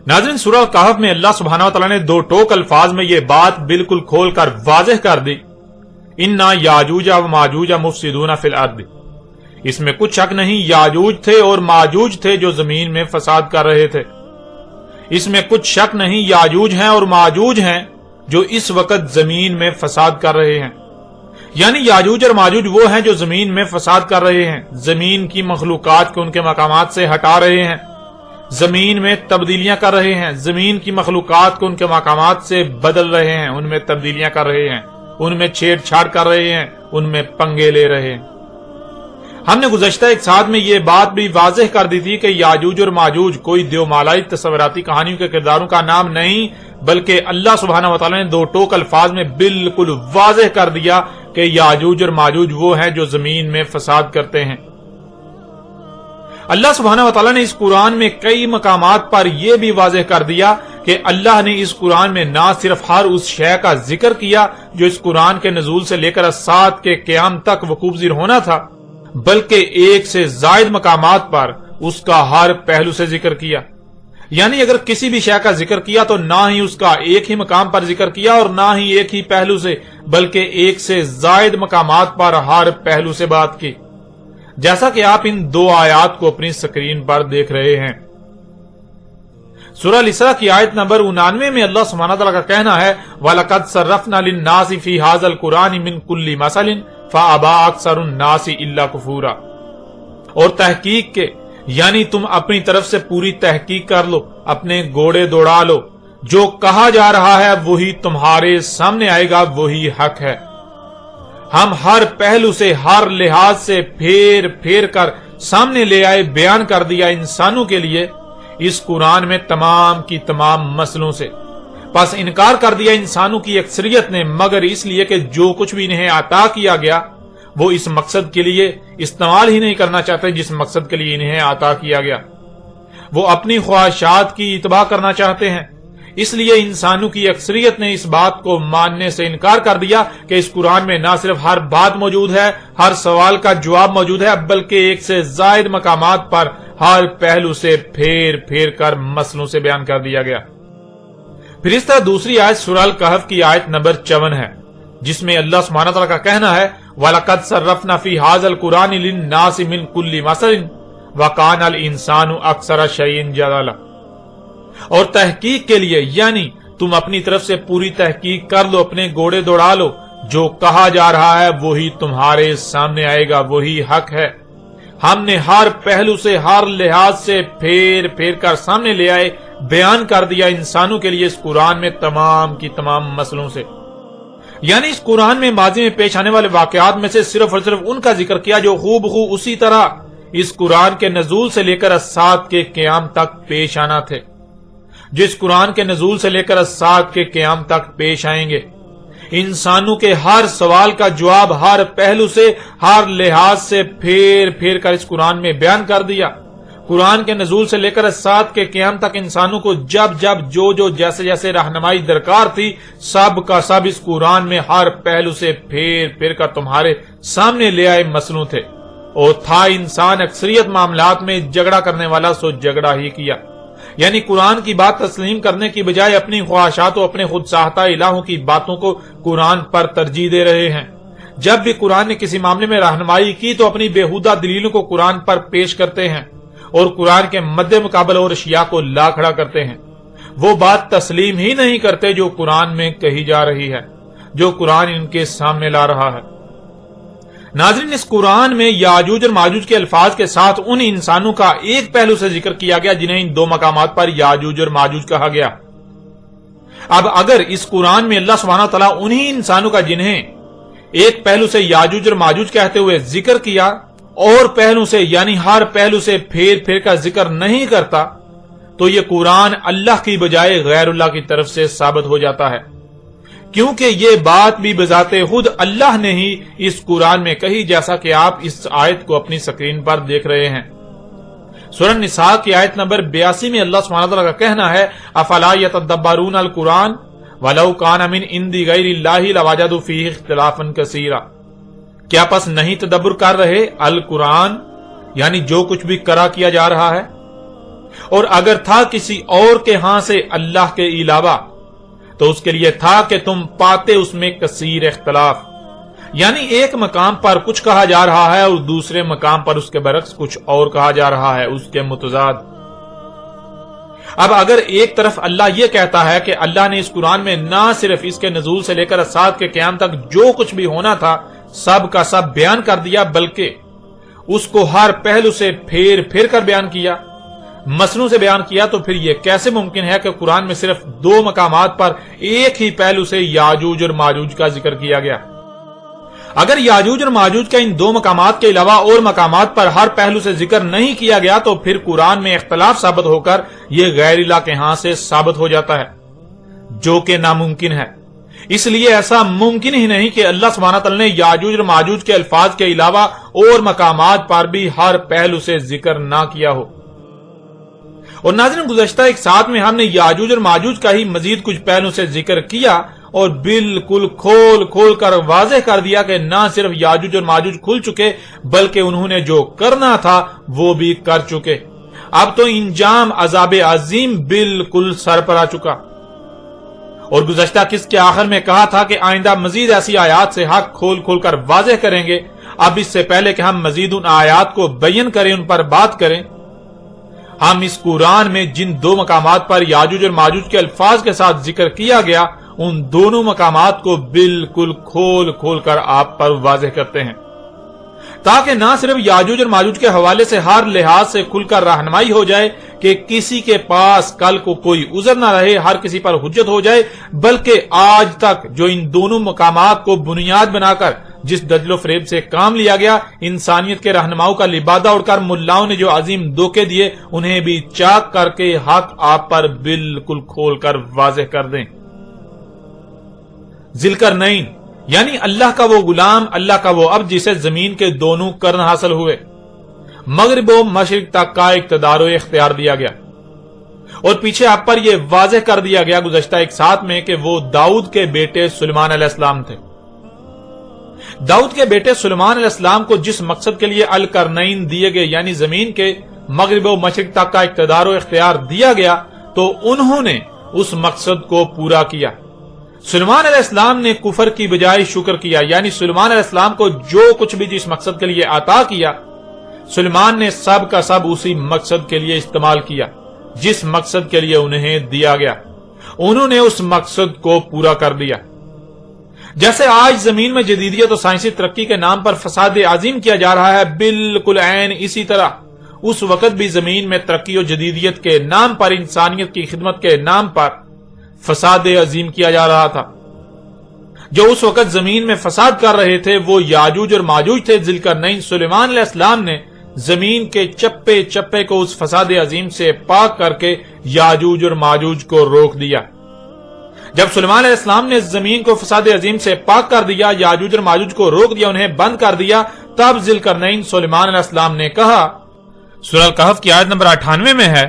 ناظرین، سورہ کہف میں اللہ سبحانہ وتعالی نے دو ٹوک الفاظ میں یہ بات بالکل کھول کر واضح کر دی، اِنَّا یاجوج و ماجوج مفسدون فی الارض۔ اس میں کچھ شک نہیں، یاجوج تھے اور ماجوج تھے جو زمین میں فساد کر رہے تھے۔ اس میں کچھ شک نہیں، یاجوج ہیں اور ماجوج ہیں جو اس وقت زمین میں فساد کر رہے ہیں۔ یعنی یاجوج اور ماجوج وہ ہیں جو زمین میں فساد کر رہے ہیں، زمین کی مخلوقات کو ان کے مقامات سے ہٹا رہے ہیں، زمین میں تبدیلیاں کر رہے ہیں، زمین کی مخلوقات کو ان کے مقامات سے بدل رہے ہیں، ان میں تبدیلیاں کر رہے ہیں، ان میں چھیڑ چھاڑ کر رہے ہیں، ان میں پنگے لے رہے ہیں۔ ہم نے گزشتہ ایک ساتھ میں یہ بات بھی واضح کر دی تھی کہ یاجوج اور ماجوج کوئی دیومالائی تصوراتی کہانیوں کے کرداروں کا نام نہیں، بلکہ اللہ سبحانہ وتعالی نے دو ٹوک الفاظ میں بالکل واضح کر دیا کہ یاجوج اور ماجوج وہ ہیں جو زمین میں فساد کرتے ہیں۔ اللہ سبحانہ وتعالی نے اس قرآن میں کئی مقامات پر یہ بھی واضح کر دیا کہ اللہ نے اس قرآن میں نہ صرف ہر اس شے کا ذکر کیا جو اس قرآن کے نزول سے لے کر الساعۃ کے قیام تک وقوع پذیر ہونا تھا، بلکہ ایک سے زائد مقامات پر اس کا ہر پہلو سے ذکر کیا۔ یعنی اگر کسی بھی شے کا ذکر کیا تو نہ ہی اس کا ایک ہی مقام پر ذکر کیا اور نہ ہی ایک ہی پہلو سے، بلکہ ایک سے زائد مقامات پر ہر پہلو سے بات کی، جیسا کہ آپ ان دو آیات کو اپنی سکرین پر دیکھ رہے ہیں۔ سورہ الاسراء کی آیت نمبر 99 میں اللہ سبحانہ وتعالی کا کہنا ہے وَلَقَدْ صَرَّفْنَا لِلنَّاسِ فِي هَذَا الْقُرْآنِ مِنْ كُلِّ مَثَلٍ فَأَبَىٰ أَكْثَرُ النَّاسِ إِلَّا كُفُورًا۔ اور تحقیق کے یعنی تم اپنی طرف سے پوری تحقیق کر لو، اپنے گھوڑے دوڑا لو، جو کہا جا رہا ہے وہی تمہارے سامنے آئے گا، وہی حق ہے۔ ہم ہر پہلو سے، ہر لحاظ سے پھیر پھیر کر سامنے لے آئے، بیان کر دیا انسانوں کے لیے اس قرآن میں تمام کی تمام مسئلوں سے۔ بس انکار کر دیا انسانوں کی اکثریت نے، مگر اس لیے کہ جو کچھ بھی انہیں عطا کیا گیا وہ اس مقصد کے لیے استعمال ہی نہیں کرنا چاہتے جس مقصد کے لیے انہیں عطا کیا گیا۔ وہ اپنی خواہشات کی اتباع کرنا چاہتے ہیں، اس لیے انسانوں کی اکثریت نے اس بات کو ماننے سے انکار کر دیا کہ اس قرآن میں نہ صرف ہر بات موجود ہے، ہر سوال کا جواب موجود ہے، بلکہ ایک سے زائد مقامات پر ہر پہلو سے پھیر پھیر کر مسئلوں سے بیان کر دیا گیا۔ پھر اس طرح دوسری آیت سورہ الکہف کی آیت نمبر 54 ہے، جس میں اللہ سبحانہ وتعالی کا کہنا ہے وَلَقَدْ صَرَّفْنَا فِي هَذَا الْقُرْآنِ لِلنَّاسِ مِنْ كُلِّ مَثَلٍ وَكَانَ الْإِنسَانُ أَكْثَرَ شَيْءٍ جَدَلًا۔ اور تحقیق کے لیے یعنی تم اپنی طرف سے پوری تحقیق کر لو، اپنے گھوڑے دوڑا لو، جو کہا جا رہا ہے وہی تمہارے سامنے آئے گا، وہی حق ہے۔ ہم نے ہر پہلو سے، ہر لحاظ سے پھیر پھیر کر سامنے لے آئے، بیان کر دیا انسانوں کے لیے اس قرآن میں تمام کی تمام مسئلوں سے۔ یعنی اس قرآن میں ماضی میں پیش آنے والے واقعات میں سے صرف اور صرف ان کا ذکر کیا جو خوب اسی طرح اس قرآن کے نزول سے لے کر الساعۃ کے قیام تک پیش آنا تھے، جو اس قرآن کے نزول سے لے کر الساعۃ کے قیام تک پیش آئیں گے۔ انسانوں کے ہر سوال کا جواب ہر پہلو سے، ہر لحاظ سے پھیر پھیر کر اس قرآن میں بیان کر دیا۔ قرآن کے نزول سے لے کر الساعۃ کے قیام تک انسانوں کو جب جب جو جیسے جیسے رہنمائی درکار تھی، سب کا سب اس قرآن میں ہر پہلو سے پھیر پھیر کر تمہارے سامنے لے آئے مسئلوں تھے۔ اور تھا انسان اکثریت معاملات میں جھگڑا کرنے والا، سو جھگڑا ہی کیا۔ یعنی قرآن کی بات تسلیم کرنے کی بجائے اپنی خواہشات و اپنے خود ساختہ الہوں کی باتوں کو قرآن پر ترجیح دے رہے ہیں۔ جب بھی قرآن نے کسی معاملے میں رہنمائی کی تو اپنی بےہودہ دلیلوں کو قرآن پر پیش کرتے ہیں اور قرآن کے مد مقابل اور اشیاء کو لا کھڑا کرتے ہیں۔ وہ بات تسلیم ہی نہیں کرتے جو قرآن میں کہی جا رہی ہے، جو قرآن ان کے سامنے لا رہا ہے۔ ناظرین، اس قرآن میں یاجوج اور ماجوج کے الفاظ کے ساتھ ان انسانوں کا ایک پہلو سے ذکر کیا گیا جنہیں ان دو مقامات پر یاجوج اور ماجوج کہا گیا۔ اب اگر اس قرآن میں اللہ سبحانہ تعالیٰ انہی انسانوں کا جنہیں ایک پہلو سے یاجوج اور ماجوج کہتے ہوئے ذکر کیا اور پہلو سے یعنی ہر پہلو سے پھیر پھیر کا ذکر نہیں کرتا، تو یہ قرآن اللہ کی بجائے غیر اللہ کی طرف سے ثابت ہو جاتا ہے، کیونکہ یہ بات بھی بذات خود اللہ نے ہی اس قرآن میں کہی، جیسا کہ آپ اس آیت کو اپنی سکرین پر دیکھ رہے ہیں۔ سورہ النساء کی آیت نمبر 82 میں اللہ سبحانہ وتعالی کا کہنا ہے افلا یتدبرون القرآن ولو کان من عند غیر اللہ لوجدوا فیہ اختلافا کثیرا۔ کیا پس نہیں تدبر کر رہے القرآن، یعنی جو کچھ بھی کرا کیا جا رہا ہے؟ اور اگر تھا کسی اور کے ہاں سے اللہ کے علاوہ تو اس کے لیے تھا کہ تم پاتے اس میں کثیر اختلاف، یعنی ایک مقام پر کچھ کہا جا رہا ہے اور دوسرے مقام پر اس کے برعکس کچھ اور کہا جا رہا ہے، اس کے متضاد۔ اب اگر ایک طرف اللہ یہ کہتا ہے کہ اللہ نے اس قرآن میں نہ صرف اس کے نزول سے لے کر ساعت کے قیام تک جو کچھ بھی ہونا تھا سب کا سب بیان کر دیا، بلکہ اس کو ہر پہلو سے پھیر پھیر کر بیان کیا، مصنوع سے بیان کیا، تو پھر یہ کیسے ممکن ہے کہ قرآن میں صرف 2 مقامات پر ایک ہی پہلو سے یاجوج اور ماجوج کا ذکر کیا گیا؟ اگر یاجوج اور ماجوج کا ان 2 مقامات کے علاوہ اور مقامات پر ہر پہلو سے ذکر نہیں کیا گیا تو پھر قرآن میں اختلاف ثابت ہو کر یہ غیر الہ کے ہاں سے ثابت ہو جاتا ہے، جو کہ ناممکن ہے۔ اس لیے ایسا ممکن ہی نہیں کہ اللہ سبحانہ تعالی نے یاجوج اور ماجوج کے الفاظ کے علاوہ اور مقامات پر بھی ہر پہلو سے ذکر نہ کیا ہو۔ اور ناظرین، گزشتہ ایک ساتھ میں ہم نے یاجوج اور ماجوج کا ہی مزید کچھ پہلو سے ذکر کیا اور بالکل کھول کھول کر واضح کر دیا کہ نہ صرف یاجوج اور ماجوج کھل چکے بلکہ انہوں نے جو کرنا تھا وہ بھی کر چکے۔ اب تو انجام عذاب عظیم بالکل سر پر آ چکا۔ اور گزشتہ قسط کے آخر میں کہا تھا کہ آئندہ مزید ایسی آیات سے حق کھول کھول کر واضح کریں گے۔ اب اس سے پہلے کہ ہم مزید ان آیات کو بیان کریں، ان پر بات کریں، ہم اس قرآن میں جن 2 مقامات پر یاجوج اور ماجوج کے الفاظ کے ساتھ ذکر کیا گیا ان دونوں مقامات کو بالکل کھول کھول کر آپ پر واضح کرتے ہیں، تاکہ نہ صرف یاجوج اور ماجوج کے حوالے سے ہر لحاظ سے کھل کر رہنمائی ہو جائے کہ کسی کے پاس کل کو کوئی عذر نہ رہے، ہر کسی پر حجت ہو جائے، بلکہ آج تک جو ان دونوں مقامات کو بنیاد بنا کر جس دجل و فریب سے کام لیا گیا، انسانیت کے رہنماؤں کا لبادہ اڑ کر ملاؤں نے جو عظیم دھوکے دیے انہیں بھی چاک کر کے حق آپ پر بالکل کھول کر واضح کر دیں۔ ذوالقرنین یعنی اللہ کا وہ غلام، اللہ کا وہ عبد جسے زمین کے دونوں قرن حاصل ہوئے، مغرب و مشرق تک کا اقتدار و اختیار دیا گیا، اور پیچھے آپ پر یہ واضح کر دیا گیا گزشتہ ایک ساتھ میں کہ وہ داؤد کے بیٹے سلیمان علیہ السلام تھے۔ داؤد کے بیٹے سلیمان علیہ السلام کو جس مقصد کے لیے القرنین دیے گئے یعنی زمین کے مغرب و مشرق تک کا اقتدار و اختیار دیا گیا تو انہوں نے اس مقصد کو پورا کیا۔ سلیمان علیہ السلام نے کفر کی بجائے شکر کیا، یعنی سلیمان علیہ السلام کو جو کچھ بھی جس مقصد کے لیے عطا کیا سلیمان نے سب کا سب اسی مقصد کے لیے استعمال کیا جس مقصد کے لیے انہیں دیا گیا، انہوں نے اس مقصد کو پورا کر دیا۔ جیسے آج زمین میں جدیدیت و سائنسی ترقی کے نام پر فساد عظیم کیا جا رہا ہے، بالکل عین اسی طرح اس وقت بھی زمین میں ترقی و جدیدیت کے نام پر، انسانیت کی خدمت کے نام پر فساد عظیم کیا جا رہا تھا۔ جو اس وقت زمین میں فساد کر رہے تھے وہ یاجوج اور ماجوج تھے۔ ذوالقرنین سلیمان علیہ السلام نے زمین کے چپے چپے کو اس فساد عظیم سے پاک کر کے یاجوج اور ماجوج کو روک دیا۔ جب سلیمان علیہ السلام نے زمین کو فساد عظیم سے پاک کر دیا، یاجوج اور ماجوج کو روک دیا، انہیں بند کر دیا، تب ذوالقرنین سلیمان علیہ السلام نے کہا، سورہ الکہف کی آیت نمبر 98 میں ہے،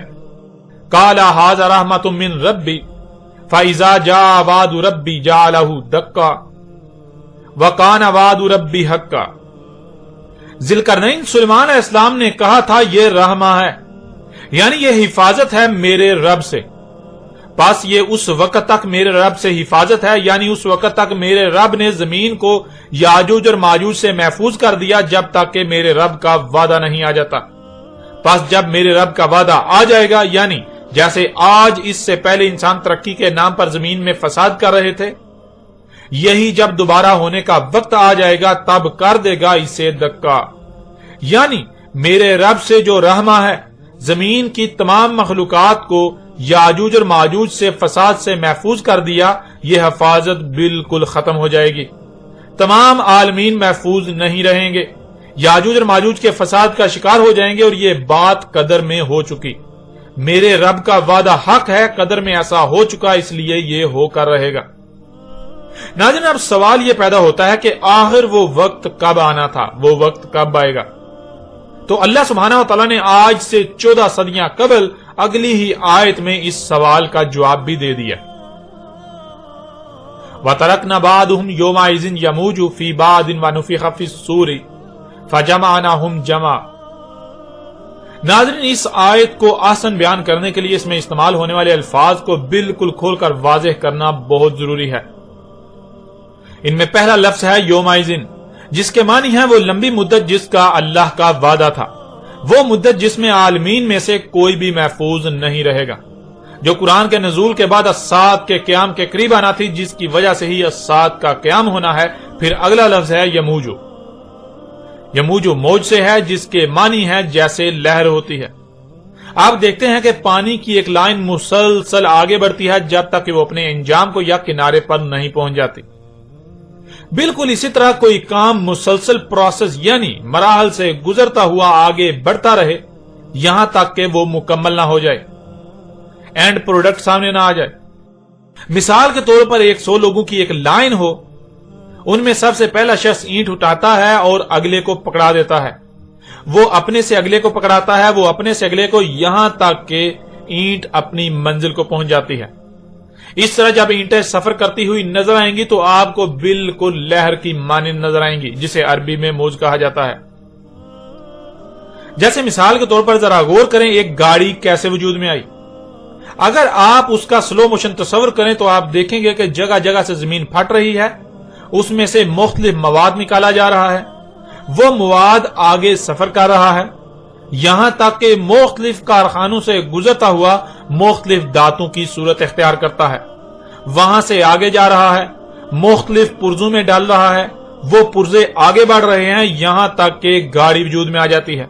قال ھذا رحمۃ من ربی فاذا جاء وعد ربی جعلہ دکا وکان وعد ربی حقا۔ ذوالقرنین سلیمان علیہ السلام نے کہا تھا یہ رحمہ ہے، یعنی یہ حفاظت ہے میرے رب سے، بس یہ اس وقت تک میرے رب سے حفاظت ہے، یعنی اس وقت تک میرے رب نے زمین کو یاجوج اور ماجوج سے محفوظ کر دیا جب تک کہ میرے رب کا وعدہ نہیں آ جاتا۔ بس جب میرے رب کا وعدہ آ جائے گا، یعنی جیسے آج اس سے پہلے انسان ترقی کے نام پر زمین میں فساد کر رہے تھے، یہی جب دوبارہ ہونے کا وقت آ جائے گا تب کر دے گا اسے دکا، یعنی میرے رب سے جو رحمہ ہے زمین کی تمام مخلوقات کو یاجوج اور ماجوج سے فساد سے محفوظ کر دیا، یہ حفاظت بالکل ختم ہو جائے گی، تمام عالمین محفوظ نہیں رہیں گے، یاجوج اور ماجوج کے فساد کا شکار ہو جائیں گے، اور یہ بات قدر میں ہو چکی۔ میرے رب کا وعدہ حق ہے، قدر میں ایسا ہو چکا، اس لیے یہ ہو کر رہے گا۔ ناظرین، اب سوال یہ پیدا ہوتا ہے کہ آخر وہ وقت کب آنا تھا، وہ وقت کب آئے گا؟ تو اللہ سبحانہ و تعالیٰ نے آج سے 14 صدیاں قبل اگلی ہی آیت میں اس سوال کا جواب بھی دے دیا۔ وَتَرَكْنَا بَعْضَهُمْ يَوْمَئِذٍ يَمُوجُ فِي بَعْضٍ وَنُفِخَ فِي الصُّورِ فَجَمَعْنَاهُمْ جَمْعًا۔ ناظرین، اس آیت کو آسان بیان کرنے کے لیے اس میں استعمال ہونے والے الفاظ کو بالکل کھول کر واضح کرنا بہت ضروری ہے۔ ان میں پہلا لفظ ہے یومئذ، جس کے معنی ہے وہ لمبی مدت جس کا اللہ کا وعدہ تھا، وہ مدت جس میں عالمین میں سے کوئی بھی محفوظ نہیں رہے گا، جو قرآن کے نزول کے بعد الساعۃ کے قیام کے قریب آنا تھی، جس کی وجہ سے ہی الساعۃ کا قیام ہونا ہے۔ پھر اگلا لفظ ہے یموجو۔ یموجو موج سے ہے، جس کے معنی ہے جیسے لہر ہوتی ہے۔ آپ دیکھتے ہیں کہ پانی کی ایک لائن مسلسل آگے بڑھتی ہے جب تک کہ وہ اپنے انجام کو یا کنارے پر نہیں پہنچ جاتی۔ بالکل اسی طرح کوئی کام مسلسل پروسیس یعنی مراحل سے گزرتا ہوا آگے بڑھتا رہے یہاں تک کہ وہ مکمل نہ ہو جائے، اینڈ پروڈکٹ سامنے نہ آ جائے۔ مثال کے طور پر 100 لوگوں کی ایک لائن ہو، ان میں سب سے پہلا شخص اینٹ اٹھاتا ہے اور اگلے کو پکڑا دیتا ہے، وہ اپنے سے اگلے کو پکڑاتا ہے، وہ اپنے سے اگلے کو، یہاں تک کہ اینٹ اپنی منزل کو پہنچ جاتی ہے۔ اس طرح جب اینٹیں سفر کرتی ہوئی نظر آئیں گی تو آپ کو بالکل لہر کی مانند نظر آئیں گی، جسے عربی میں موج کہا جاتا ہے۔ جیسے مثال کے طور پر ذرا غور کریں، ایک گاڑی کیسے وجود میں آئی۔ اگر آپ اس کا سلو موشن تصور کریں تو آپ دیکھیں گے کہ جگہ جگہ سے زمین پھٹ رہی ہے، اس میں سے مختلف مواد نکالا جا رہا ہے، وہ مواد آگے سفر کر رہا ہے، یہاں تک کہ مختلف کارخانوں سے گزرتا ہوا مختلف دھاتوں کی صورت اختیار کرتا ہے، وہاں سے آگے جا رہا ہے، مختلف پرزوں میں ڈال رہا ہے، وہ پرزے آگے بڑھ رہے ہیں، یہاں تک کہ گاڑی وجود میں آ جاتی ہے۔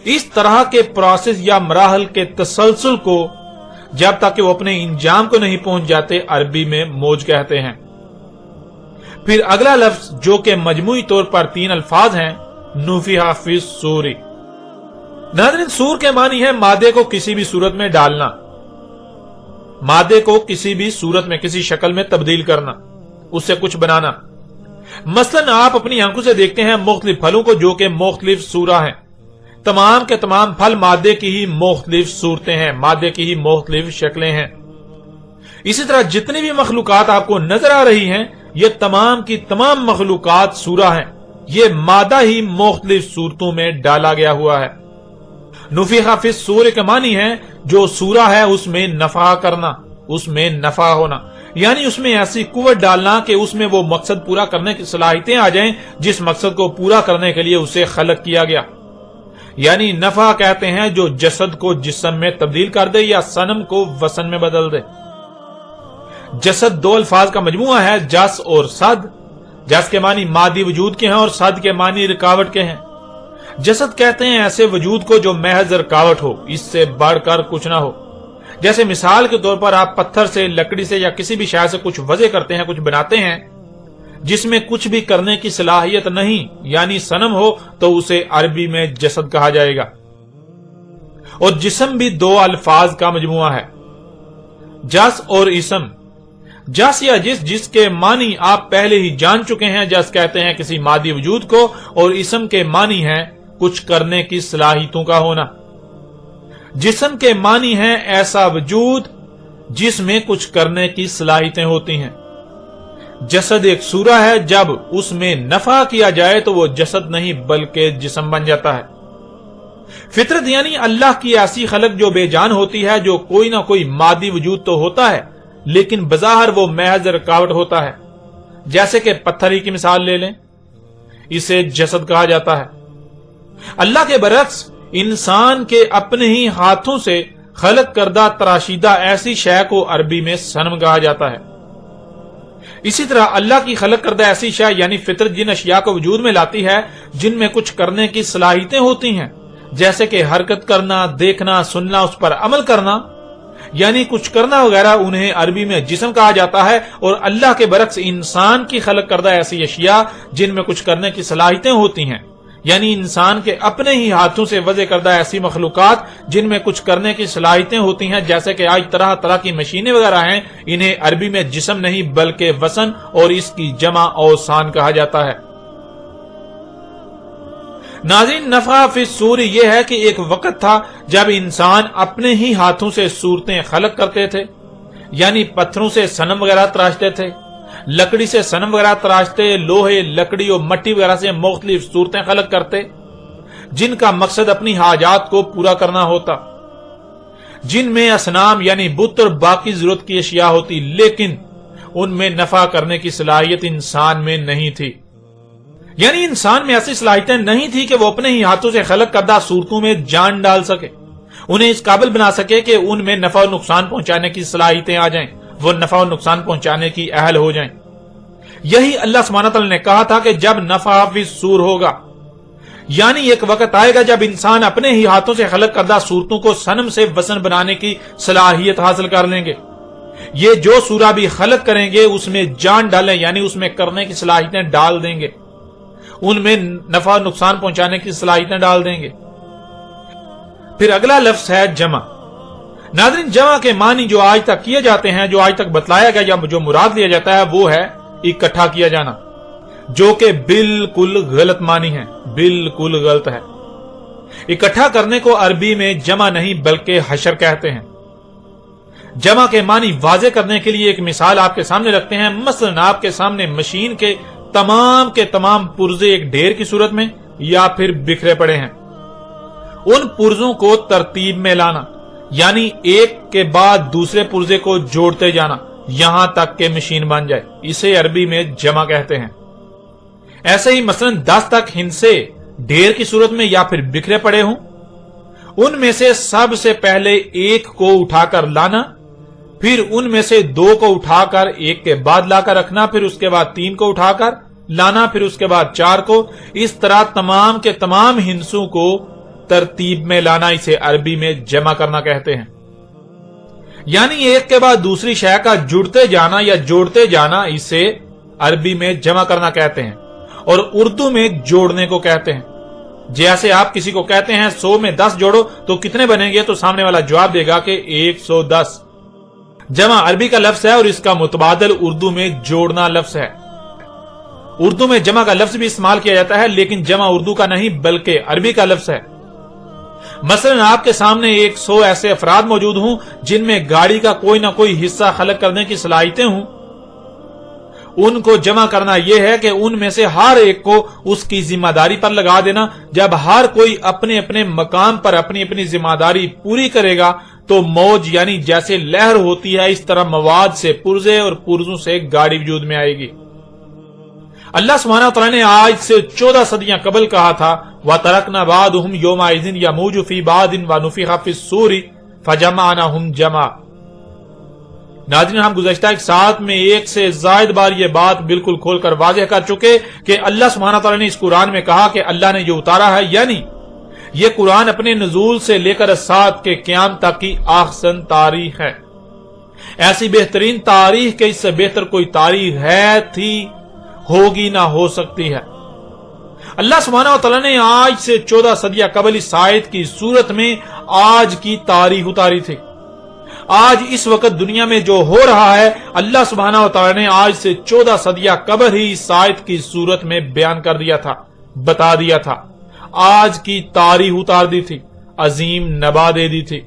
اس طرح کے پروسیس یا مراحل کے تسلسل کو جب تک کہ وہ اپنے انجام کو نہیں پہنچ جاتے عربی میں موج کہتے ہیں۔ پھر اگلا لفظ جو کہ مجموعی طور پر 3 الفاظ ہیں، نفخ فی الصور۔ ناظرین، سور کے معنی ہے مادے کو کسی بھی صورت میں ڈالنا، مادے کو کسی بھی صورت میں کسی شکل میں تبدیل کرنا، اس سے کچھ بنانا۔ مثلا آپ اپنی آنکھوں سے دیکھتے ہیں مختلف پھلوں کو جو کہ مختلف صورت ہیں، تمام کے تمام پھل مادے کی ہی مختلف صورتیں ہیں، مادے کی ہی مختلف شکلیں ہیں۔ اسی طرح جتنی بھی مخلوقات آپ کو نظر آ رہی ہیں، یہ تمام کی تمام مخلوقات صورت ہیں، یہ مادہ ہی مختلف صورتوں میں ڈالا گیا ہوا ہے۔ نفخ فی الصور کے معنی ہے جو سورہ ہے اس میں نفع کرنا، اس میں نفع ہونا، یعنی اس میں ایسی قوت ڈالنا کہ اس میں وہ مقصد پورا کرنے کی صلاحیتیں آ جائیں جس مقصد کو پورا کرنے کے لیے اسے خلق کیا گیا۔ یعنی نفع کہتے ہیں جو جسد کو جسم میں تبدیل کر دے یا صنم کو وسن میں بدل دے۔ جسد 2 الفاظ کا مجموعہ ہے، جس اور صد۔ جس کے معنی مادی وجود کے ہیں اور صد کے معنی رکاوٹ کے ہیں۔ جسد کہتے ہیں ایسے وجود کو جو محض رکاوٹ ہو، اس سے بڑھ کر کچھ نہ ہو۔ جیسے مثال کے طور پر آپ پتھر سے، لکڑی سے یا کسی بھی شے سے کچھ وضع کرتے ہیں، کچھ بناتے ہیں جس میں کچھ بھی کرنے کی صلاحیت نہیں، یعنی صنم ہو، تو اسے عربی میں جسد کہا جائے گا۔ اور جسم بھی 2 الفاظ کا مجموعہ ہے، جس اور اسم۔ جس یا جس کے معنی آپ پہلے ہی جان چکے ہیں، جس کہتے ہیں کسی مادی وجود کو، اور اسم کے معنی ہے کچھ کرنے کی صلاحیتوں کا ہونا۔ جسم کے معنی ہے ایسا وجود جس میں کچھ کرنے کی صلاحیتیں ہوتی ہیں۔ جسد ایک سورہ ہے، جب اس میں نفع کیا جائے تو وہ جسد نہیں بلکہ جسم بن جاتا ہے۔ فطرت یعنی اللہ کی ایسی خلق جو بے جان ہوتی ہے، جو کوئی نہ کوئی مادی وجود تو ہوتا ہے لیکن بظاہر وہ محض رکاوٹ ہوتا ہے۔ جیسے کہ پتھر ہی کی مثال لے لیں، اسے جسد کہا جاتا ہے۔ اللہ کے برعکس انسان کے اپنے ہی ہاتھوں سے خلق کردہ تراشیدہ ایسی شے کو عربی میں صنم کہا جاتا ہے۔ اسی طرح اللہ کی خلق کردہ ایسی شے یعنی فطرت جن اشیاء کو وجود میں لاتی ہے جن میں کچھ کرنے کی صلاحیتیں ہوتی ہیں، جیسے کہ حرکت کرنا، دیکھنا، سننا، اس پر عمل کرنا، یعنی کچھ کرنا وغیرہ، انہیں عربی میں جسم کہا جاتا ہے۔ اور اللہ کے برعکس انسان کی خلق کردہ ایسی اشیاء جن میں کچھ کرنے کی صلاحیتیں ہوتی ہیں، یعنی انسان کے اپنے ہی ہاتھوں سے وضع کردہ ایسی مخلوقات جن میں کچھ کرنے کی صلاحیتیں ہوتی ہیں، جیسے کہ آج طرح طرح کی مشینیں وغیرہ ہیں، انہیں عربی میں جسم نہیں بلکہ وسن اور اس کی جمع اوسان کہا جاتا ہے۔ ناظرین، نفخ فی الصور یہ ہے کہ ایک وقت تھا جب انسان اپنے ہی ہاتھوں سے صورتیں خلق کرتے تھے، یعنی پتھروں سے صنم وغیرہ تراشتے تھے، لکڑی سے صنم وغیرہ تراشتے، لوہے، لکڑی اور مٹی وغیرہ سے مختلف صورتیں خلق کرتے۔ جن کا مقصد اپنی حاجات کو پورا کرنا ہوتا، جن میں اصنام یعنی بت اور باقی ضرورت کی اشیاء ہوتی، لیکن ان میں نفع کرنے کی صلاحیت انسان میں نہیں تھی۔ یعنی انسان میں ایسی صلاحیتیں نہیں تھی کہ وہ اپنے ہی ہاتھوں سے خلق کردہ صورتوں میں جان ڈال سکے، انہیں اس قابل بنا سکے کہ ان میں نفع و نقصان پہنچانے کی صلاحیتیں آ جائیں، وہ نفع و نقصان پہنچانے کی اہل ہو جائیں۔ یہی اللہ سبحانہ تعالی نے کہا تھا کہ جب نفع فی الصور ہوگا، یعنی ایک وقت آئے گا جب انسان اپنے ہی ہاتھوں سے خلق کردہ صورتوں کو صنم سے وثن بنانے کی صلاحیت حاصل کر لیں گے۔ یہ جو سورہ بھی خلق کریں گے اس میں جان ڈالیں، یعنی اس میں کرنے کی صلاحیتیں ڈال دیں گے، ان میں نفع و نقصان پہنچانے کی صلاحیتیں ڈال دیں گے۔ پھر اگلا لفظ ہے جمع۔ ناظرین، جمع کے معنی جو آج تک کیے جاتے ہیں، جو آج تک بتلایا گیا یا جو مراد لیا جاتا ہے، وہ ہے اکٹھا کیا جانا، جو کہ بالکل غلط معنی ہے، بالکل غلط ہے۔ اکٹھا کرنے کو عربی میں جمع نہیں بلکہ حشر کہتے ہیں۔ جمع کے معنی واضح کرنے کے لیے ایک مثال آپ کے سامنے رکھتے ہیں۔ مثلا آپ کے سامنے مشین کے تمام پرزے ایک ڈھیر کی صورت میں یا پھر بکھرے پڑے ہیں۔ ان پرزوں کو ترتیب میں لانا، یعنی ایک کے بعد دوسرے پرزے کو جوڑتے جانا یہاں تک کہ مشین بن جائے، اسے عربی میں جمع کہتے ہیں۔ ایسے ہی مثلا 10 تک ہندسے ڈھیر کی صورت میں یا پھر بکھرے پڑے ہوں، ان میں سے سب سے پہلے ایک کو اٹھا کر لانا، پھر ان میں سے 2 کو اٹھا کر ایک کے بعد لا کر رکھنا، پھر اس کے بعد 3 کو اٹھا کر لانا، پھر اس کے بعد 4 کو، اس طرح تمام کے تمام ہندسوں کو ترتیب میں لانا، اسے عربی میں جمع کرنا کہتے ہیں۔ یعنی ایک کے بعد دوسری شے کا جڑتے جانا یا جوڑتے جانا، اسے عربی میں جمع کرنا کہتے ہیں، اور اردو میں جوڑنے کو کہتے ہیں۔ جیسے آپ کسی کو کہتے ہیں 100 میں 10 جوڑو تو کتنے بنیں گے، تو سامنے والا جواب دے گا کہ 110۔ جمع عربی کا لفظ ہے اور اس کا متبادل اردو میں جوڑنا لفظ ہے۔ اردو میں جمع کا لفظ بھی استعمال کیا جاتا ہے، لیکن جمع اردو کا نہیں بلکہ عربی کا لفظ ہے۔ مثلا آپ کے سامنے 100 ایسے افراد موجود ہوں جن میں گاڑی کا کوئی نہ کوئی حصہ خلق کرنے کی صلاحیتیں ہوں، ان کو جمع کرنا یہ ہے کہ ان میں سے ہر ایک کو اس کی ذمہ داری پر لگا دینا۔ جب ہر کوئی اپنے اپنے مقام پر اپنی اپنی ذمہ داری پوری کرے گا تو موج یعنی جیسے لہر ہوتی ہے، اس طرح مواد سے پرزے اور پرزوں سے گاڑی وجود میں آئے گی۔ اللہ سبحانہ وتعالی نے آج سے 14 صدیاں قبل کہا تھا وَتَرَكْنَا بَعْضُهُمْ يَوْمَئِذٍ يَمُوجُ فِي بَعْضٍ وَنُفِخَ فِي الصُّورِ فَجَمَعْنَاهُمْ جَمْعًا۔ ناظرین، ہم گزشتہ ایک ساتھ میں ایک سے زائد بار یہ بات بالکل کھول کر واضح کر چکے کہ اللہ سبحانہ تعالی نے اس قرآن میں کہا کہ اللہ نے جو اتارا ہے، یعنی یہ قرآن اپنے نزول سے لے کر ساتھ کے قیام تک کی احسن تاریخ ہے۔ ایسی بہترین تاریخ کہ اس سے بہتر کوئی تاریخ ہے، تھی، ہوگی، نہ ہو سکتی ہے۔ اللہ سبحانہ وتعالی نے آج سے 14 صدیاں قبل اس آیت کی صورت میں آج کی تاریخ اتاری تھی۔ آج اس وقت دنیا میں جو ہو رہا ہے، اللہ سبحانہ وتعالی نے آج سے 14 صدیاں قبل ہی اس آیت کی صورت میں بیان کر دیا تھا، بتا دیا تھا، آج کی تاریخ اتار دی تھی، عظیم نبا دے دی تھی۔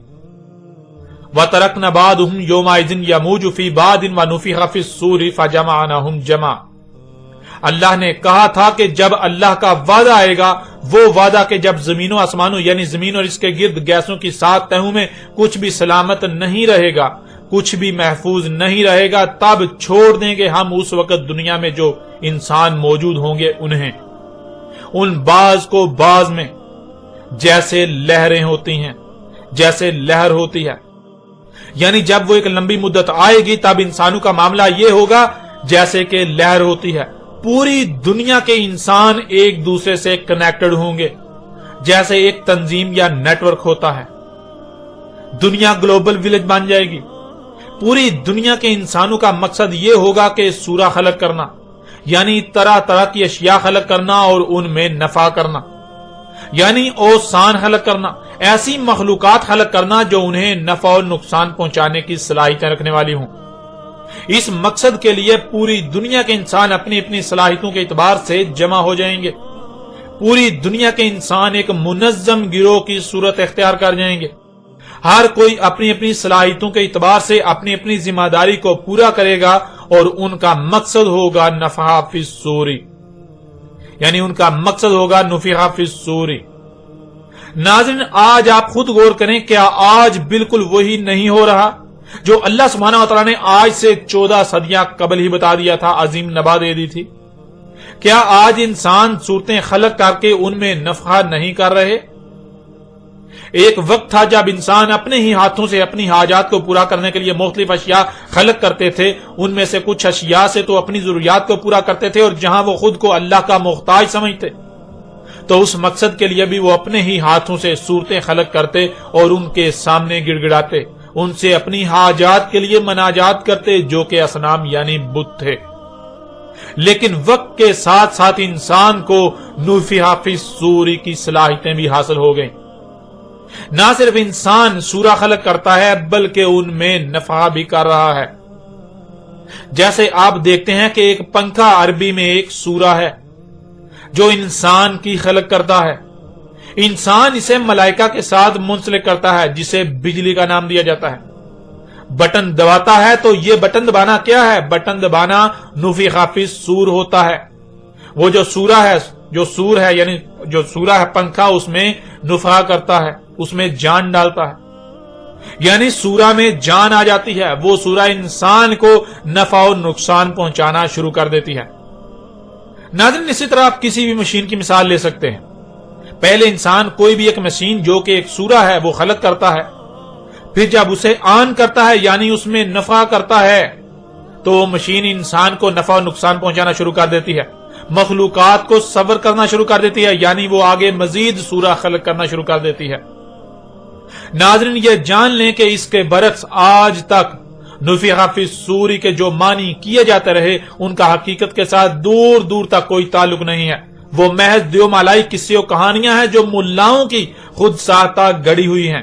وَتَرَكْنَا بَعْضُهُمْ يَوْمَئِذٍ يَمُوجُ فِي بَعْضٍ وَنُفِخَ فِي الصُّورِ فَجَمَعْنَاهُمْ جَمْعًا۔ اللہ نے کہا تھا کہ جب اللہ کا وعدہ آئے گا، وہ وعدہ کہ جب زمین و آسمانوں یعنی زمین اور اس کے گرد گیسوں کی 7 تہوں میں کچھ بھی سلامت نہیں رہے گا، کچھ بھی محفوظ نہیں رہے گا، تب چھوڑ دیں گے ہم اس وقت دنیا میں جو انسان موجود ہوں گے انہیں، ان بعض کو بعض میں، جیسے لہریں ہوتی ہیں، جیسے لہر ہوتی ہے۔ یعنی جب وہ ایک لمبی مدت آئے گی تب انسانوں کا معاملہ یہ ہوگا جیسے کہ لہر ہوتی ہے، پوری دنیا کے انسان ایک دوسرے سے کنیکٹڈ ہوں گے، جیسے ایک تنظیم یا نیٹ ورک ہوتا ہے۔ دنیا گلوبل ولیج بن جائے گی۔ پوری دنیا کے انسانوں کا مقصد یہ ہوگا کہ سورہ خلق کرنا، یعنی طرح طرح کی اشیاء خلق کرنا اور ان میں نفع کرنا، یعنی اوسان خلق کرنا، ایسی مخلوقات خلق کرنا جو انہیں نفع اور نقصان پہنچانے کی صلاحیتیں رکھنے والی ہوں۔ اس مقصد کے لیے پوری دنیا کے انسان اپنی اپنی صلاحیتوں کے اعتبار سے جمع ہو جائیں گے۔ پوری دنیا کے انسان ایک منظم گروہ کی صورت اختیار کر جائیں گے۔ ہر کوئی اپنی اپنی صلاحیتوں کے اعتبار سے اپنی اپنی ذمہ داری کو پورا کرے گا اور ان کا مقصد ہوگا نفخ فی الصور، یعنی ان کا مقصد ہوگا نفخ فی الصور۔ ناظرین آج آپ خود غور کریں، کیا آج بالکل وہی نہیں ہو رہا جو اللہ سبحانہ و تعالیٰ نے آج سے 14 صدیاں قبل ہی بتا دیا تھا، عظیم نبا دے دی تھی؟ کیا آج انسان صورتیں خلق کر کے ان میں نفع نہیں کر رہے؟ ایک وقت تھا جب انسان اپنے ہی ہاتھوں سے اپنی حاجات کو پورا کرنے کے لیے مختلف اشیاء خلق کرتے تھے، ان میں سے کچھ اشیاء سے تو اپنی ضروریات کو پورا کرتے تھے، اور جہاں وہ خود کو اللہ کا محتاج سمجھتے تو اس مقصد کے لیے بھی وہ اپنے ہی ہاتھوں سے صورتیں خلق کرتے اور ان کے سامنے گڑ گڑاتے، ان سے اپنی حاجات کے لیے مناجات کرتے جو کہ اصنام یعنی بت تھے۔ لیکن وقت کے ساتھ ساتھ انسان کو نفخ فی الصور کی صلاحیتیں بھی حاصل ہو گئیں۔ نہ صرف انسان سورہ خلق کرتا ہے بلکہ ان میں نفع بھی کر رہا ہے۔ جیسے آپ دیکھتے ہیں کہ ایک پنکھا عربی میں ایک سورہ ہے جو انسان کی خلق کرتا ہے۔ انسان اسے ملائکہ کے ساتھ منسلک کرتا ہے جسے بجلی کا نام دیا جاتا ہے۔ بٹن دباتا ہے تو یہ بٹن دبانا کیا ہے؟ بٹن دبانا نفخ فی الصور ہوتا ہے۔ وہ جو سور ہے یعنی جو سورہ ہے پنکھا، اس میں نفخ کرتا ہے، اس میں جان ڈالتا ہے، یعنی سورہ میں جان آ جاتی ہے۔ وہ سورہ انسان کو نفع و نقصان پہنچانا شروع کر دیتی ہے۔ ناظرین اسی طرح آپ کسی بھی مشین کی مثال لے سکتے ہیں۔ پہلے انسان کوئی بھی ایک مشین جو کہ ایک سورہ ہے وہ خلق کرتا ہے، پھر جب اسے آن کرتا ہے یعنی اس میں نفع کرتا ہے تو مشین انسان کو نفع و نقصان پہنچانا شروع کر دیتی ہے، مخلوقات کو صبر کرنا شروع کر دیتی ہے، یعنی وہ آگے مزید سورہ خلق کرنا شروع کر دیتی ہے۔ ناظرین یہ جان لیں کہ اس کے برعکس آج تک نفخ فی الصور کے جو معنی کیے جاتے رہے ان کا حقیقت کے ساتھ دور دور تک کوئی تعلق نہیں ہے۔ وہ محض دیو مالائی قصے و کہانیاں ہیں جو ملاؤں کی خود ساختہ گڑی ہوئی ہیں،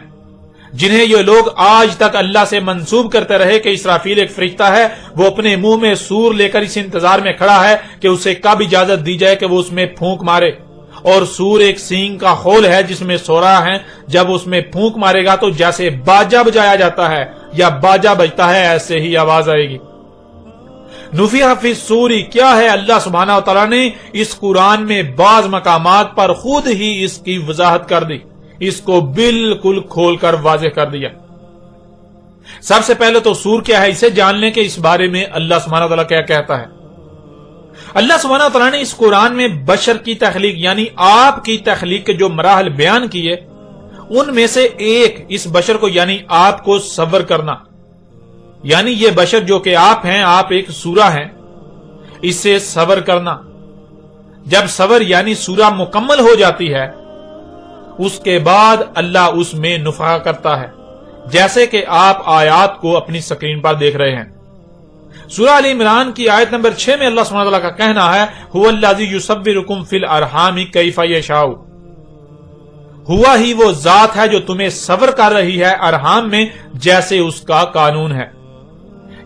جنہیں یہ لوگ آج تک اللہ سے منسوب کرتے رہے کہ اسرافیل ایک فرشتہ ہے، وہ اپنے منہ میں سور لے کر اس انتظار میں کھڑا ہے کہ اسے کب اجازت دی جائے کہ وہ اس میں پھونک مارے، اور سور ایک سینگ کا خول ہے جس میں سو رہا ہے، جب اس میں پھونک مارے گا تو جیسے باجا بجایا جاتا ہے یا باجا بجتا ہے ایسے ہی آواز آئے گی۔ نفخ فی الصور کیا ہے؟ اللہ سبحانہ و تعالیٰ نے اس قرآن میں بعض مقامات پر خود ہی اس کی وضاحت کر دی، اس کو بالکل کھول کر واضح کر دیا۔ سب سے پہلے تو سور کیا ہے اسے جان لیں کہ اس بارے میں اللہ سبحانہ و تعالیٰ کیا کہتا ہے۔ اللہ سبحانہ و تعالیٰ نے اس قرآن میں بشر کی تخلیق یعنی آپ کی تخلیق کے جو مراحل بیان کیے ان میں سے ایک اس بشر کو یعنی آپ کو صبر کرنا، یعنی یہ بشر جو کہ آپ ہیں، آپ ایک سورہ ہیں، اس سے صبر کرنا۔ جب صبر یعنی سورہ مکمل ہو جاتی ہے اس کے بعد اللہ اس میں نفخ کرتا ہے، جیسے کہ آپ آیات کو اپنی سکرین پر دیکھ رہے ہیں۔ سورہ آل عمران کی آیت نمبر 6 میں اللہ سبحانہ وتعالی کا کہنا ہے هو الذی یصورکم فی الارحام کیف یشاء، ہوا ہی وہ ذات ہے جو تمہیں صبر کر رہی ہے ارحام میں جیسے اس کا قانون ہے،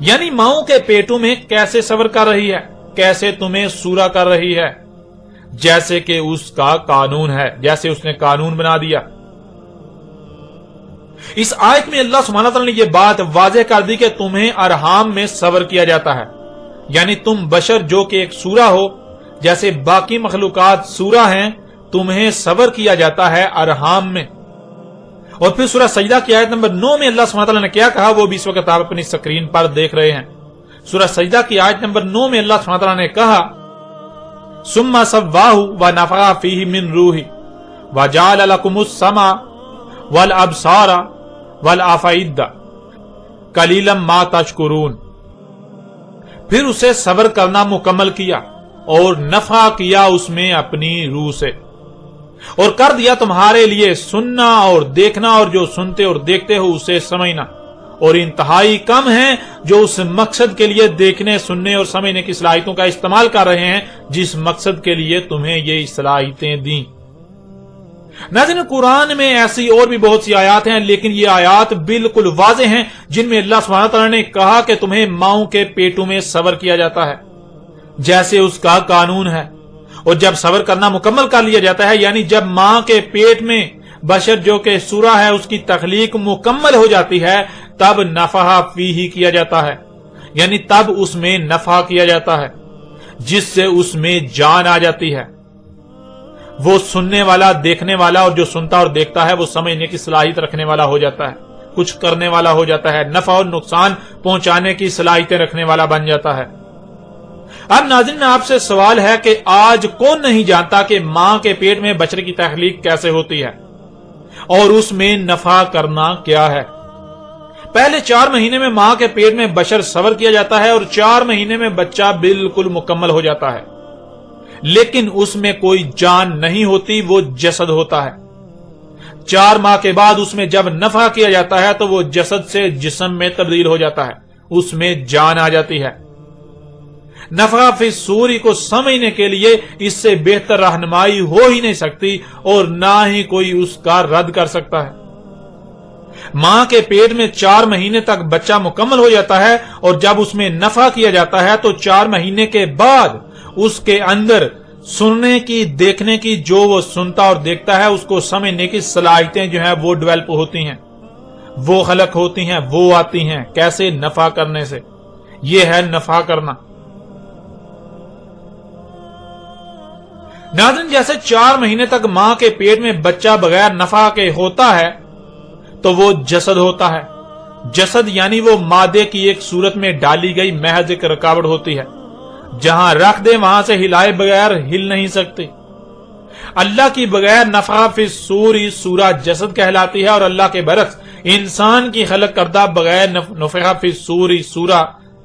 یعنی ماؤں کے پیٹوں میں کیسے صبر کر رہی ہے، کیسے تمہیں سورہ کر رہی ہے، جیسے کہ اس کا قانون ہے، جیسے اس نے قانون بنا دیا۔ اس آیت میں اللہ سبحانہ وتعالی نے یہ بات واضح کر دی کہ تمہیں ارحام میں صبر کیا جاتا ہے، یعنی تم بشر جو کہ ایک سورہ ہو، جیسے باقی مخلوقات سورہ ہیں، تمہیں صبر کیا جاتا ہے ارحام میں۔ اور پھر سورہ سجدہ کی آیت نمبر 9 میں اللہ سبحانہ وتعالی نے کیا کہا وہ بھی اس وقت آپ اپنی سکرین پر دیکھ رہے ہیں۔ سورہ سجدہ کی آیت نمبر 9 میں اللہ سبحانہ وتعالی نے کہا ثم سواہ ونفخ فیہ من روحہ وجعل لکم السمع والابصار والافئدہ قلیلا ما تشکرون، پھر اسے صبر کرنا مکمل کیا اور نفع کیا اس میں اپنی روح سے، اور کر دیا تمہارے لیے سننا اور دیکھنا، اور جو سنتے اور دیکھتے ہو اسے سمجھنا، اور انتہائی کم ہیں جو اس مقصد کے لیے دیکھنے سننے اور سمجھنے کی صلاحیتوں کا استعمال کر رہے ہیں جس مقصد کے لیے تمہیں یہ صلاحیتیں دیں۔ ناظرین قرآن میں ایسی اور بھی بہت سی آیات ہیں، لیکن یہ آیات بالکل واضح ہیں جن میں اللہ سبحانہ تعالیٰ نے کہا کہ تمہیں ماؤں کے پیٹوں میں صبر کیا جاتا ہے جیسے اس کا قانون ہے، اور جب صبر کرنا مکمل کر لیا جاتا ہے یعنی جب ماں کے پیٹ میں بشر جو کہ سورہ ہے اس کی تخلیق مکمل ہو جاتی ہے تب نفخ فیہ کیا جاتا ہے، یعنی تب اس میں نفخ کیا جاتا ہے جس سے اس میں جان آ جاتی ہے۔ وہ سننے والا، دیکھنے والا، اور جو سنتا اور دیکھتا ہے وہ سمجھنے کی صلاحیت رکھنے والا ہو جاتا ہے، کچھ کرنے والا ہو جاتا ہے، نفع اور نقصان پہنچانے کی صلاحیتیں رکھنے والا بن جاتا ہے۔ اب ناظرین میں آپ سے سوال ہے کہ آج کون نہیں جانتا کہ ماں کے پیٹ میں بچے کی تخلیق کیسے ہوتی ہے اور اس میں نفع کرنا کیا ہے؟ پہلے 4 مہینے میں ماں کے پیٹ میں بشر صبر کیا جاتا ہے اور 4 مہینے میں بچہ بالکل مکمل ہو جاتا ہے، لیکن اس میں کوئی جان نہیں ہوتی، وہ جسد ہوتا ہے۔ 4 ماہ کے بعد اس میں جب نفع کیا جاتا ہے تو وہ جسد سے جسم میں تبدیل ہو جاتا ہے، اس میں جان آ جاتی ہے۔ نفخہ فی الصور کو سمجھنے کے لیے اس سے بہتر رہنمائی ہو ہی نہیں سکتی اور نہ ہی کوئی اس کا رد کر سکتا ہے۔ ماں کے پیٹ میں 4 مہینے تک بچہ مکمل ہو جاتا ہے اور جب اس میں نفع کیا جاتا ہے تو 4 مہینے کے بعد اس کے اندر سننے کی، دیکھنے کی، جو وہ سنتا اور دیکھتا ہے اس کو سمجھنے کی صلاحیتیں جو ہیں وہ ڈیولپ ہوتی ہیں، وہ خلق ہوتی ہیں، وہ آتی ہیں۔ کیسے؟ نفع کرنے سے۔ یہ ہے نفع کرنا۔ ناظرین جیسے 4 مہینے تک ماں کے پیٹ میں بچہ بغیر نفع کے ہوتا ہے تو وہ جسد ہوتا ہے۔ جسد یعنی وہ مادے کی ایک صورت میں ڈالی گئی محض ایک رکاوٹ ہوتی ہے، جہاں رکھ دے وہاں سے ہلائے بغیر ہل نہیں سکتی۔ اللہ کی بغیر نفخہ فی الصور سورہ جسد کہلاتی ہے، اور اللہ کے برعکس انسان کی خلق کردہ بغیر نفخہ فی الصور سورہ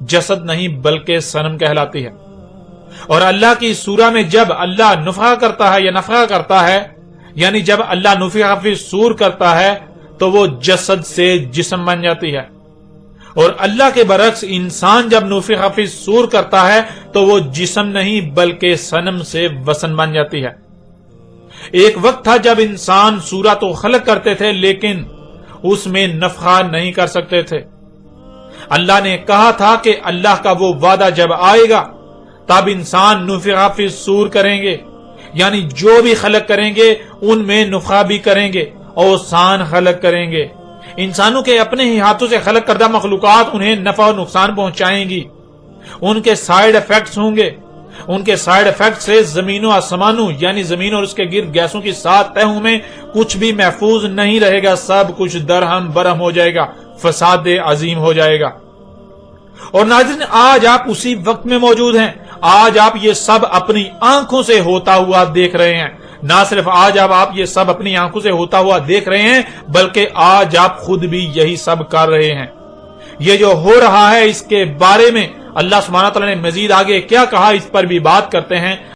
جسد نہیں بلکہ صنم کہلاتی ہے۔ اور اللہ کی سورہ میں جب اللہ نفخہ کرتا ہے یا نفخہ کرتا ہے، یعنی جب اللہ نفخہ فی الصور کرتا ہے تو وہ جسد سے جسم بن جاتی ہے، اور اللہ کے برعکس انسان جب نفخہ فی الصور کرتا ہے تو وہ جسم نہیں بلکہ صنم سے وثن بن جاتی ہے۔ ایک وقت تھا جب انسان سورہ تو خلق کرتے تھے لیکن اس میں نفخہ نہیں کر سکتے تھے۔ اللہ نے کہا تھا کہ اللہ کا وہ وعدہ جب آئے گا تب انسان نفخہ فی الصور کریں گے، یعنی جو بھی خلق کریں گے ان میں نفخہ بھی کریں گے، اوسان خلق کریں گے۔ انسانوں کے اپنے ہی ہاتھوں سے خلق کردہ مخلوقات انہیں نفع اور نقصان پہنچائیں گی، ان کے سائیڈ ایفیکٹس ہوں گے، ان کے سائیڈ ایفیکٹ سے زمین و آسمانوں یعنی زمین اور اس کے گرد گیسوں کی 7 تہوں میں کچھ بھی محفوظ نہیں رہے گا، سب کچھ درہم برہم ہو جائے گا، فساد عظیم ہو جائے گا۔ اور ناظرین آج آپ اسی وقت میں موجود ہیں، آج آپ یہ سب اپنی آنکھوں سے ہوتا ہوا دیکھ رہے ہیں۔ نہ صرف آج آپ یہ سب اپنی آنکھوں سے ہوتا ہوا دیکھ رہے ہیں بلکہ آج آپ خود بھی یہی سب کر رہے ہیں۔ یہ جو ہو رہا ہے اس کے بارے میں اللہ سبحانہ تعالیٰ نے مزید آگے کیا کہا اس پر بھی بات کرتے ہیں۔